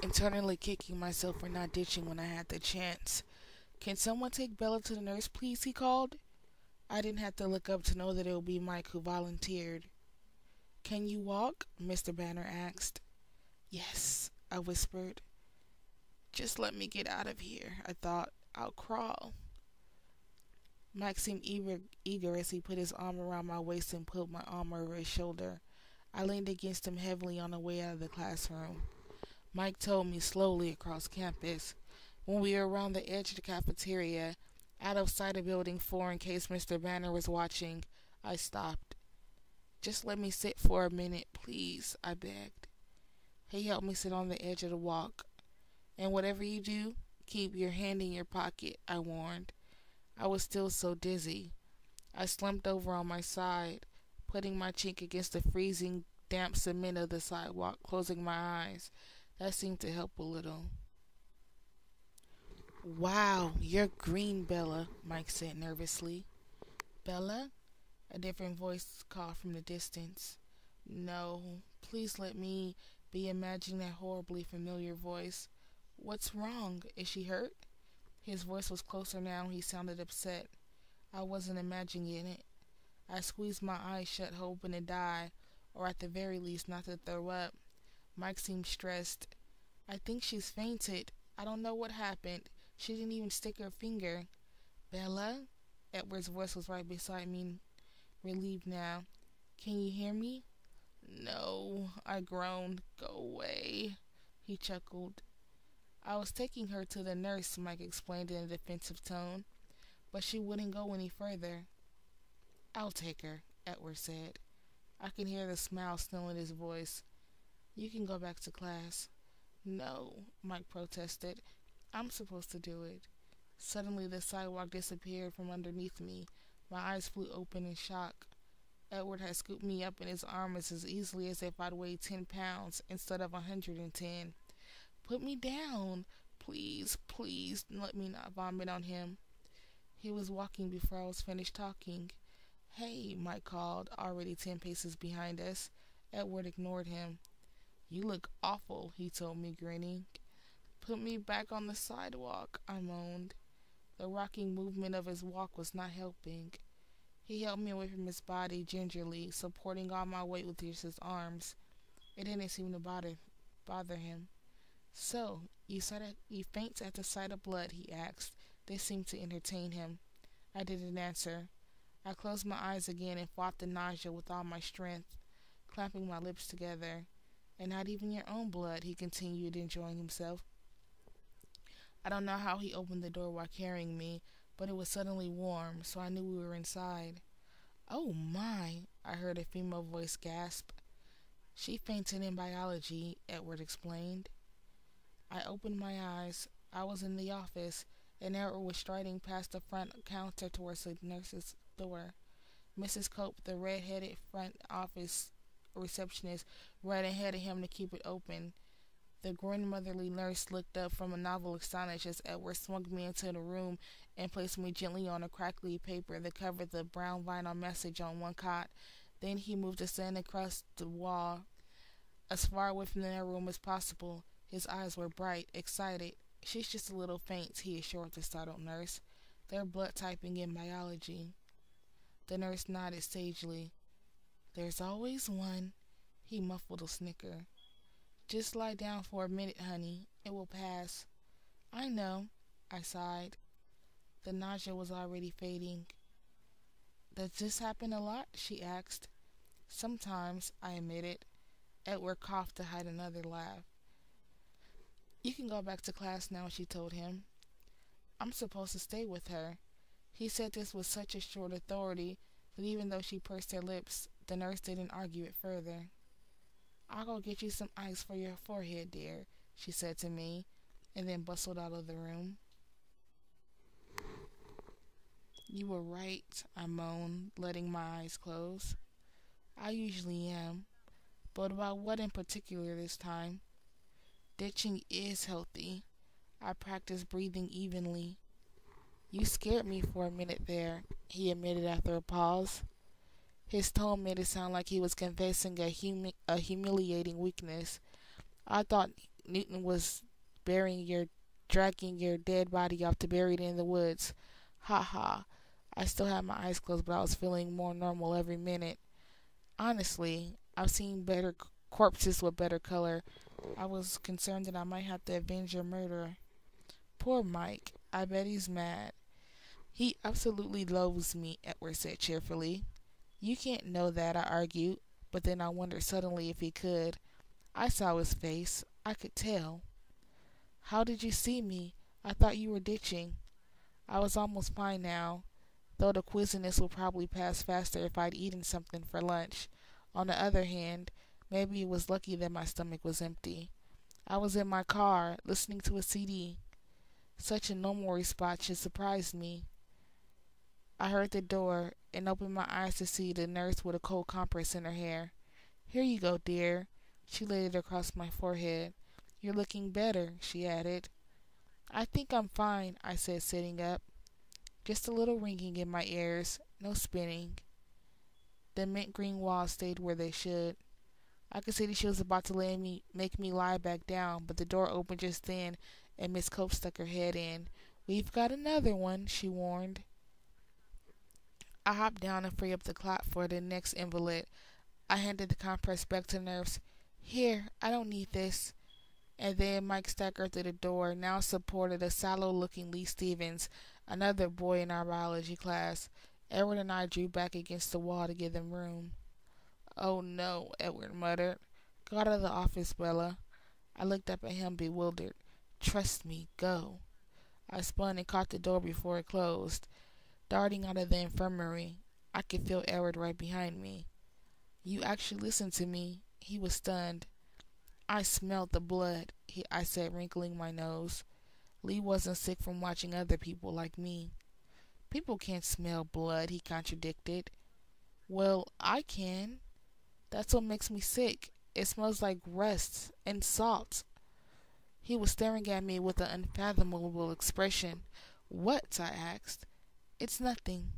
internally kicking myself for not ditching when I had the chance. Can someone take Bella to the nurse, please? He called. I didn't have to look up to know that it would be Mike who volunteered. Can you walk? Mr. Banner asked. Yes, I whispered. Just let me get out of here, I thought. I'll crawl. Mike seemed eager as he put his arm around my waist and put my arm over his shoulder. I leaned against him heavily on the way out of the classroom. Mike told me slowly across campus. When we were around the edge of the cafeteria, out of sight of Building 4 in case Mr. Banner was watching, I stopped. Just let me sit for a minute, please, I begged. He helped me sit on the edge of the walk. And whatever you do, keep your hand in your pocket, I warned. I was still so dizzy. I slumped over on my side, putting my cheek against the freezing, damp cement of the sidewalk, closing my eyes. That seemed to help a little. Wow, you're green, Bella, Mike said nervously. Bella? A different voice called from the distance. No, please let me be imagining that horribly familiar voice. What's wrong? Is she hurt? His voice was closer now. He sounded upset. I wasn't imagining it. I squeezed my eyes shut, hoping to die, or at the very least not to throw up. Mike seemed stressed. I think she's fainted. I don't know what happened. She didn't even stick her finger. Bella? Edward's voice was right beside me, relieved now. Can you hear me? No, I groaned. Go away. He chuckled. I was taking her to the nurse, Mike explained in a defensive tone, but she wouldn't go any further. I'll take her, Edward said. I could hear the smile still in his voice. You can go back to class. No, Mike protested. I'm supposed to do it. Suddenly the sidewalk disappeared from underneath me. My eyes flew open in shock. Edward had scooped me up in his arms as easily as if I'd weighed 10 pounds instead of 110. Put me down. Please, please, let me not vomit on him. He was walking before I was finished talking. Hey, Mike called, already 10 paces behind us. Edward ignored him. You look awful, he told me, grinning. Put me back on the sidewalk, I moaned. The rocking movement of his walk was not helping. He held me away from his body gingerly, supporting all my weight with just his arms. It didn't seem to bother him. So, you faint at the sight of blood, he asked. This seemed to entertain him. I didn't answer. I closed my eyes again and fought the nausea with all my strength, clamping my lips together. And not even your own blood, he continued, enjoying himself. I don't know how he opened the door while carrying me, but it was suddenly warm, so I knew we were inside. Oh my, I heard a female voice gasp. She fainted in biology, Edward explained. I opened my eyes. I was in the office, and Edward was striding past the front counter towards the nurse's door. Mrs. Cope, the red-headed front office receptionist, ran ahead of him to keep it open. The grandmotherly nurse looked up from a novel astonished as Edward swung me into the room and placed me gently on a crackly paper that covered the brown vinyl message on one cot. Then he moved to stand across the wall, as far away from the room as possible. His eyes were bright, excited. She's just a little faint, he assured the startled nurse. They're blood typing in biology. The nurse nodded sagely. There's always one. He muffled a snicker. Just lie down for a minute, honey. It will pass. I know, I sighed. The nausea was already fading. Does this happen a lot? She asked. Sometimes, I admitted. Edward coughed to hide another laugh. You can go back to class now, she told him. I'm supposed to stay with her. He said this with such a short authority that even though she pursed her lips, the nurse didn't argue it further. I'll go get you some ice for your forehead, dear, she said to me, and then bustled out of the room. You were right, I moaned, letting my eyes close. I usually am, but about what in particular this time? Ditching is healthy. I practice breathing evenly. You scared me for a minute there, he admitted after a pause. His tone made it sound like he was confessing a humiliating weakness. I thought Newton was burying your, dragging your dead body off to bury it in the woods. Ha ha. I still had my eyes closed, but I was feeling more normal every minute. Honestly, I've seen better corpses with better color. I was concerned that I might have to avenge your murder. Poor Mike. I bet he's mad. He absolutely loathes me, Edward said cheerfully. You can't know that, I argued, but then I wondered suddenly if he could. I saw his face. I could tell. How did you see me? I thought you were ditching. I was almost fine now, though the quizziness would probably pass faster if I'd eaten something for lunch. On the other hand, maybe it was lucky that my stomach was empty. I was in my car, listening to a CD. Such a normal response should surprise me. I heard the door and opened my eyes to see the nurse with a cold compress in her hair. Here you go, dear. She laid it across my forehead. You're looking better, she added. I think I'm fine, I said, sitting up. Just a little ringing in my ears, no spinning. The mint green walls stayed where they should. I could see that she was about to make me lie back down, but the door opened just then, and Miss Cope stuck her head in. We've got another one, she warned. I hopped down and freed up the clot for the next invalid. I handed the compress back to the nurse. Here, I don't need this. And then Mike staggered through the door, now supported a sallow-looking Lee Stevens, another boy in our biology class. Edward and I drew back against the wall to give them room. Oh no, Edward muttered. Go out of the office, Bella. I looked up at him bewildered. Trust me, go. I spun and caught the door before it closed. Darting out of the infirmary, I could feel Edward right behind me. You actually listened to me. He was stunned. I smelled the blood, I said, wrinkling my nose. Lee wasn't sick from watching other people like me. People can't smell blood, he contradicted. Well, I can. That's what makes me sick. It smells like rust and salt. He was staring at me with an unfathomable expression. What? I asked. It's nothing.